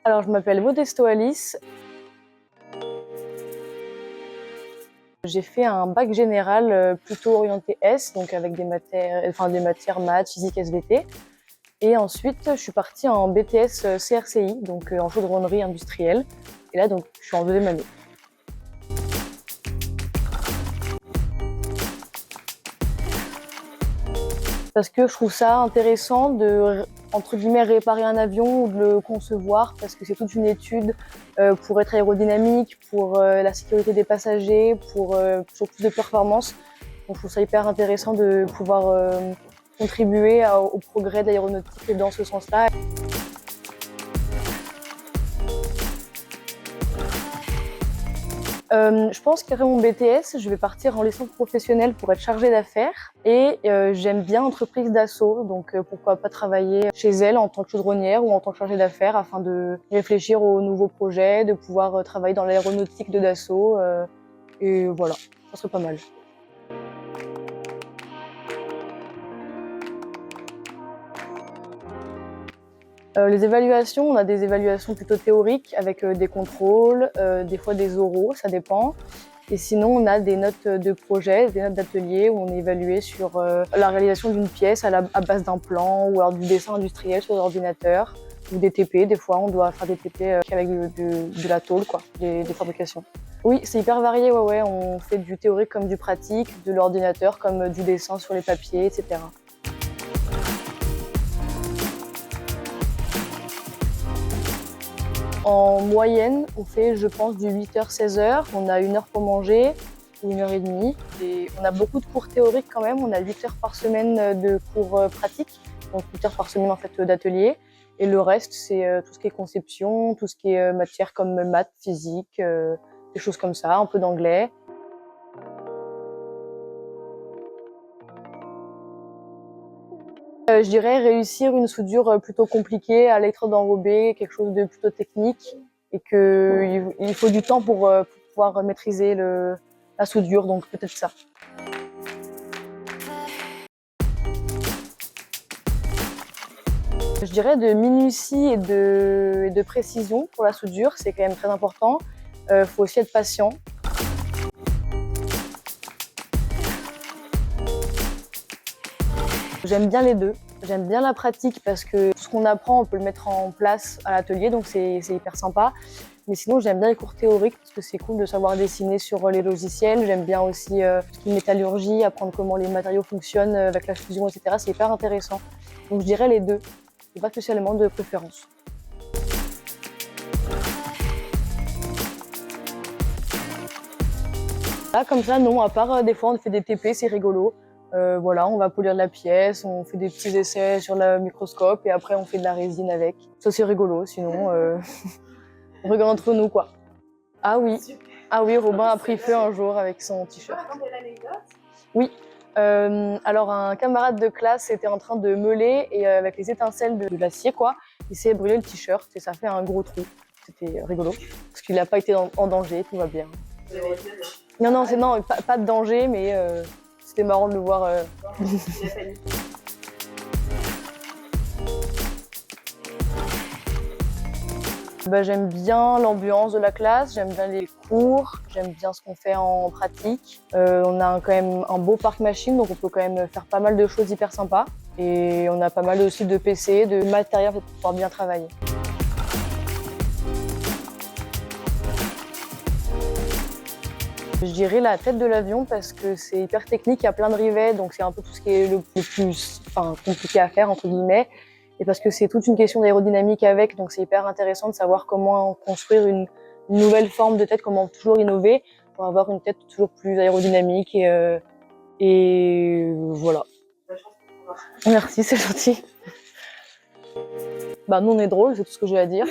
Alors, je m'appelle Modesto Alice. J'ai fait un bac général plutôt orienté S, donc avec des matières maths, physique, SVT. Et ensuite, je suis partie en BTS CRCI, donc en chaudronnerie industrielle. Et là, donc, je suis en deuxième année. Parce que je trouve ça intéressant de, entre guillemets, réparer un avion ou de le concevoir, parce que c'est toute une étude pour être aérodynamique, pour la sécurité des passagers, pour plus de performance. Donc je trouve ça hyper intéressant de pouvoir contribuer au progrès de l'aéronautique dans ce sens-là. Je pense qu'après mon BTS, je vais partir en licence professionnelle pour être chargée d'affaires. Et j'aime bien l'entreprise Dassault, donc pourquoi pas travailler chez elle en tant que chaudronnière ou en tant que chargée d'affaires afin de réfléchir aux nouveaux projets, de pouvoir travailler dans l'aéronautique de Dassault. Et voilà, ça serait pas mal. Les évaluations, on a des évaluations plutôt théoriques avec des contrôles, des fois des oraux, ça dépend. Et sinon, on a des notes de projet, des notes d'atelier où on est évalué sur la réalisation d'une pièce à base d'un plan ou alors du dessin industriel sur l'ordinateur ou des TP. Des fois, on doit faire des TP avec de la tôle, quoi, des fabrications. Oui, c'est hyper varié, ouais. On fait du théorique comme du pratique, de l'ordinateur comme du dessin sur les papiers, etc. En moyenne, on fait, je pense, du 8h-16h. On a 1 heure pour manger, ou 1h30. Et on a beaucoup de cours théoriques quand même. On a 8 heures par semaine de cours pratiques, donc 8 heures par semaine en fait d'atelier. Et le reste, c'est tout ce qui est conception, tout ce qui est matière comme maths, physique, des choses comme ça, un peu d'anglais. Je dirais réussir une soudure plutôt compliquée à l'électrode enrobée, quelque chose de plutôt technique, et qu'il faut du temps pour pouvoir maîtriser la soudure, donc peut-être ça. Je dirais de minutie et de précision pour la soudure, c'est quand même très important. Faut aussi être patient. J'aime bien les deux. J'aime bien la pratique parce que tout ce qu'on apprend, on peut le mettre en place à l'atelier, donc c'est hyper sympa. Mais sinon, j'aime bien les cours théoriques parce que c'est cool de savoir dessiner sur les logiciels. J'aime bien aussi tout ce qui est métallurgie, apprendre comment les matériaux fonctionnent avec la fusion, etc. C'est hyper intéressant. Donc je dirais les deux. J'ai pas spécialement de préférence. Là, comme ça, non, à part des fois on fait des TP, c'est rigolo. Voilà, on va polir la pièce, on fait des petits essais sur le microscope et après on fait de la résine avec. Ça c'est rigolo, sinon on regarde entre nous quoi. Ah oui, ah oui, Robin a pris feu un jour avec son t-shirt. Oui, alors un camarade de classe était en train de meuler et avec les étincelles de l'acier quoi, il s'est brûlé le t-shirt et ça fait un gros trou. C'était rigolo parce qu'il n'a pas été en danger, tout va bien. Non, pas de danger, mais c'était marrant de le voir. J'aime bien l'ambiance de la classe, j'aime bien les cours, j'aime bien ce qu'on fait en pratique. On a quand même un beau parc machine, donc on peut quand même faire pas mal de choses hyper sympas. Et on a pas mal aussi de PC, de matériel pour pouvoir bien travailler. Je dirais la tête de l'avion parce que c'est hyper technique, il y a plein de rivets, donc c'est un peu tout ce qui est le plus compliqué à faire, entre guillemets. Et parce que c'est toute une question d'aérodynamique avec, donc c'est hyper intéressant de savoir comment construire une nouvelle forme de tête, comment toujours innover pour avoir une tête toujours plus aérodynamique. Et voilà. Merci, c'est gentil. Nous on est drôle, c'est tout ce que j'ai à dire.